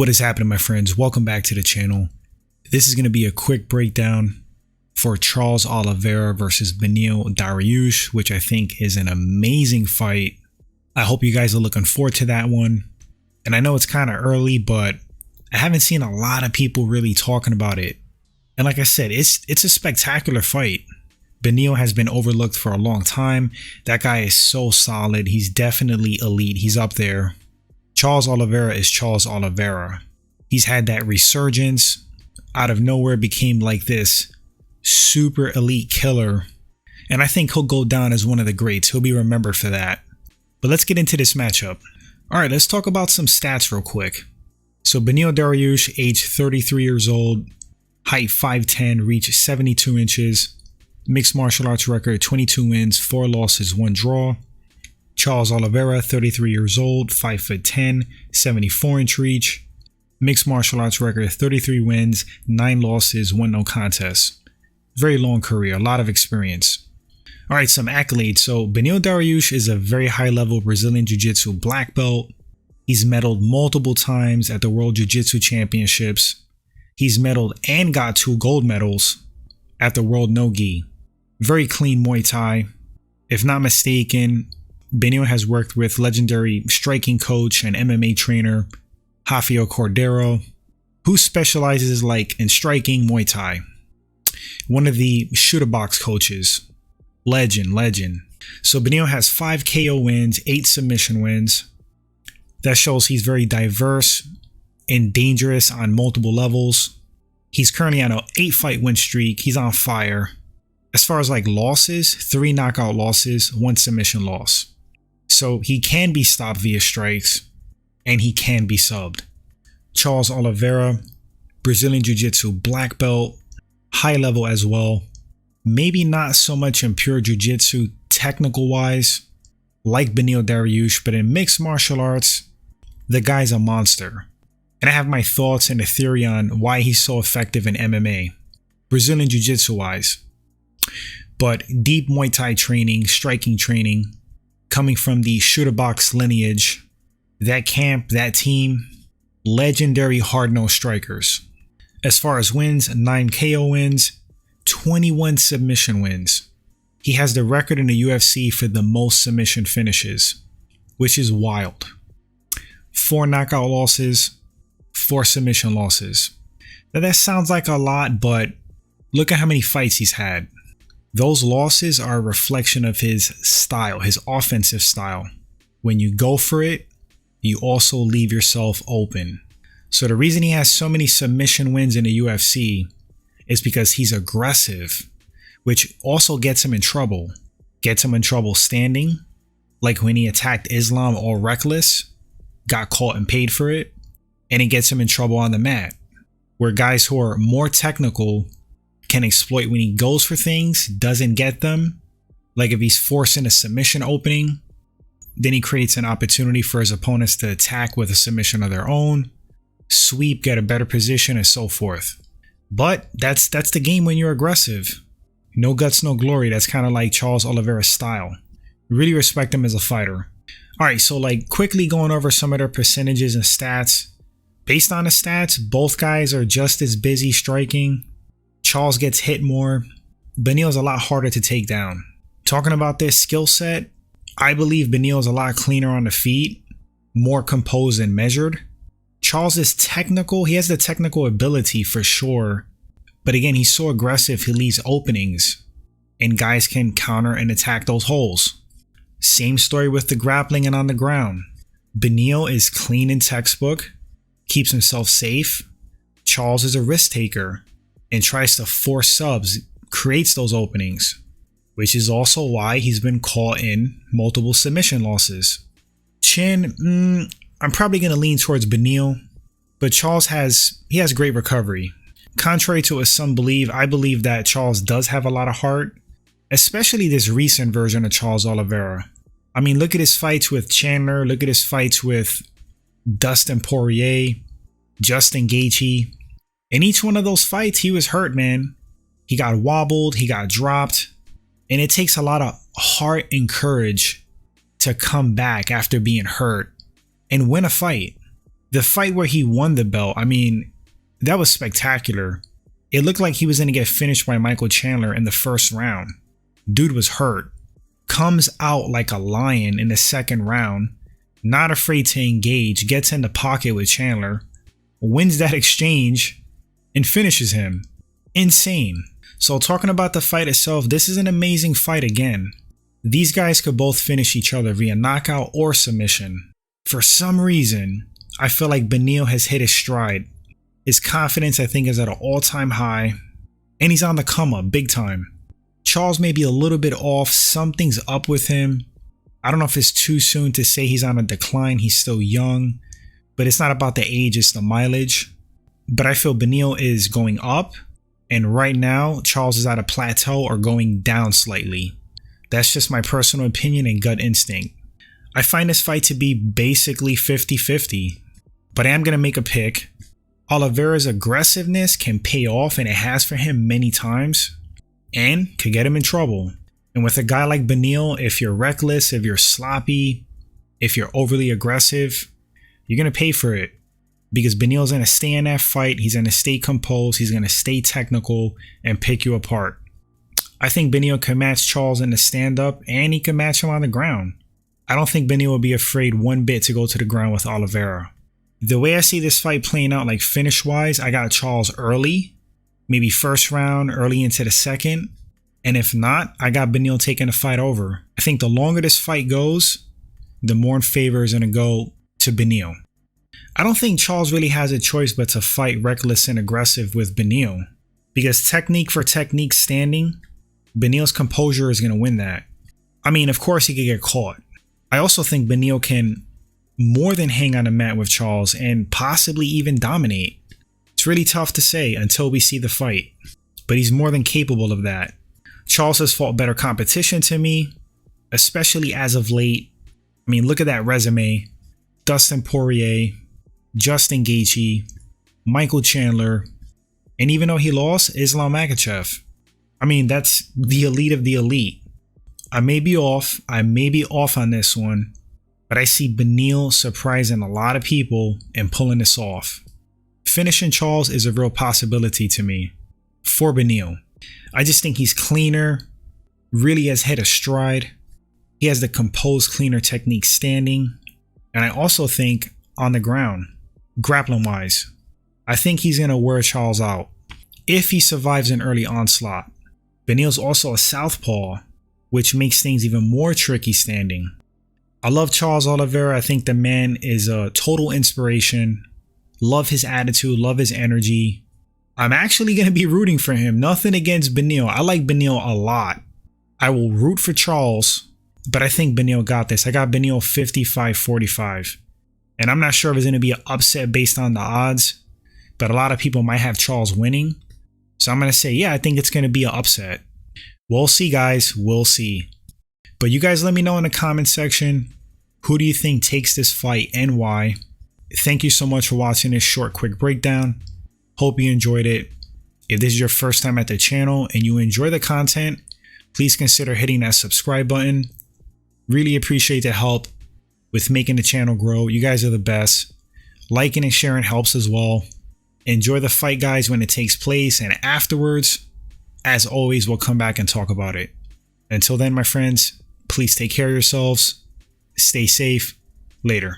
What is happening, my friends? Welcome back to the channel. This is going to be a quick breakdown for Charles Oliveira versus Beneil Dariush, which I think is an amazing fight. I hope you guys are looking forward to that one. And I know it's kind of early, but I haven't seen a lot of people really talking about it. And like I said, it's a spectacular fight. Beneil has been overlooked for a long time. That guy is so solid. He's definitely elite. He's up there. Charles Oliveira is Charles Oliveira. He's had that resurgence. Out of nowhere became like this super elite killer. And I think he'll go down as one of the greats. He'll be remembered for that. But let's get into this matchup. All right, let's talk about some stats real quick. So Beneil Dariush, age 33 years old, height 5'10", reach 72 inches, mixed martial arts record 22 wins, 4 losses, 1 draw. Charles Oliveira, 33 years old, 5'10", 74-inch reach, mixed martial arts record 33 wins, 9 losses, 1 no contest. Very long career, a lot of experience. All right, some accolades. So Beneil Dariush is a very high-level Brazilian Jiu-Jitsu black belt. He's medaled multiple times at the World Jiu-Jitsu Championships. He's medaled and got 2 gold medals at the World No-Gi. Very clean Muay Thai. If not mistaken, Beneil has worked with legendary striking coach and MMA trainer Rafael Cordeiro, who specializes in striking Muay Thai. One of the shooter box coaches. Legend. So Beneil has 5 KO wins, 8 submission wins. That shows he's very diverse and dangerous on multiple levels. He's currently on an 8-fight win streak. He's on fire. As far as losses, 3 knockout losses, 1 submission loss. So he can be stopped via strikes and he can be subbed. Charles Oliveira, Brazilian Jiu-Jitsu black belt, high level as well. Maybe not so much in pure Jiu-Jitsu technical wise like Beneil Dariush, but in mixed martial arts, the guy's a monster. And I have my thoughts and a theory on why he's so effective in MMA, Brazilian Jiu-Jitsu wise. But deep Muay Thai training, striking training, coming from the shooter box lineage, that camp, that team, legendary hard-nosed strikers. As far as wins, 9 KO wins, 21 submission wins. He has the record in the UFC for the most submission finishes, which is wild. 4 knockout losses, 4 submission losses. Now that sounds like a lot, but look at how many fights he's had. Those losses are a reflection of his style, his offensive style. When you go for it, you also leave yourself open. So the reason he has so many submission wins in the UFC is because he's aggressive, which also gets him in trouble. Gets him in trouble standing, like when he attacked Islam all reckless, got caught and paid for it, and it gets him in trouble on the mat, where guys who are more technical can exploit when he goes for things, doesn't get them. Like if he's forcing a submission opening, then he creates an opportunity for his opponents to attack with a submission of their own, sweep, get a better position, and so forth. But that's the game when you're aggressive. No guts, no glory. That's kind of like Charles Oliveira's style. Really respect him as a fighter. All right, so quickly going over some of their percentages and stats. Based on the stats, both guys are just as busy striking. Charles gets hit more. Beneil's a lot harder to take down. Talking about their skill set, I believe Beneil's a lot cleaner on the feet, more composed and measured. Charles is technical. He has the technical ability for sure. But again, he's so aggressive, he leaves openings and guys can counter and attack those holes. Same story with the grappling and on the ground. Beneil is clean and textbook, keeps himself safe. Charles is a risk taker and tries to force subs, creates those openings, which is also why he's been caught in multiple submission losses. Chin, I'm probably going to lean towards Beneil, but Charles has great recovery. Contrary to what some believe, I believe that Charles does have a lot of heart, especially this recent version of Charles Oliveira. I mean, look at his fights with Chandler, look at his fights with Dustin Poirier, Justin Gaethje. In each one of those fights, he was hurt, man. He got wobbled, he got dropped, and it takes a lot of heart and courage to come back after being hurt and win a fight. The fight where he won the belt, I mean, that was spectacular. It looked like he was going to get finished by Michael Chandler in the first round. Dude was hurt. Comes out like a lion in the second round, not afraid to engage, gets in the pocket with Chandler, wins that exchange, and finishes him. Insane. So talking about the fight itself, this is an amazing fight again. These guys could both finish each other via knockout or submission. For some reason, I feel like Beneil has hit his stride. His confidence, I think, is at an all-time high, and he's on the come up big time. Charles may be a little bit off. Something's up with him. I don't know if it's too soon to say he's on a decline. He's still young, but it's not about the age, it's the mileage. But I feel Beneil is going up, and right now Charles is at a plateau or going down slightly. That's just my personal opinion and gut instinct. I find this fight to be basically 50-50, but I am going to make a pick. Oliveira's aggressiveness can pay off, and it has for him many times, and could get him in trouble. And with a guy like Beneil, if you're reckless, if you're sloppy, if you're overly aggressive, you're going to pay for it. Because Beneil's going to stay in that fight, he's going to stay composed, he's going to stay technical, and pick you apart. I think Beneil can match Charles in the stand-up, and he can match him on the ground. I don't think Beneil will be afraid one bit to go to the ground with Oliveira. The way I see this fight playing out, like finish-wise, I got Charles early, maybe first round, early into the second. And if not, I got Beneil taking the fight over. I think the longer this fight goes, the more in favor is going to go to Beneil. I don't think Charles really has a choice but to fight reckless and aggressive with Beneil. Because technique for technique standing, Beneil's composure is going to win that. I mean, of course he could get caught. I also think Beneil can more than hang on the mat with Charles and possibly even dominate. It's really tough to say until we see the fight, but he's more than capable of that. Charles has fought better competition to me, especially as of late. I mean, look at that resume. Dustin Poirier, Justin Gaethje, Michael Chandler, and even though he lost, Islam Makhachev. I mean, that's the elite of the elite. I may be off on this one, but I see Beneil surprising a lot of people and pulling this off. Finishing Charles is a real possibility to me for Beneil. I just think he's cleaner, really has hit a stride. He has the composed, cleaner technique standing. And I also think on the ground, grappling wise, I think he's going to wear Charles out if he survives an early onslaught. Beneil's also a southpaw, which makes things even more tricky standing. I love Charles Oliveira. I think the man is a total inspiration. Love his attitude, love his energy. I'm actually going to be rooting for him. Nothing against Beneil. I like Beneil a lot. I will root for Charles, but I think Beneil got this. I got Beneil 55-45. And I'm not sure if it's going to be an upset based on the odds, but a lot of people might have Charles winning. So I'm going to say, yeah, I think it's going to be an upset. We'll see, guys. We'll see. But you guys let me know in the comment section, who do you think takes this fight and why? Thank you so much for watching this short, quick breakdown. Hope you enjoyed it. If this is your first time at the channel and you enjoy the content, please consider hitting that subscribe button. Really appreciate the help with making the channel grow. You guys are the best. Liking and sharing helps as well. Enjoy the fight, guys, when it takes place, and afterwards, as always, we'll come back and talk about it. Until then, my friends, please take care of yourselves. Stay safe. Later.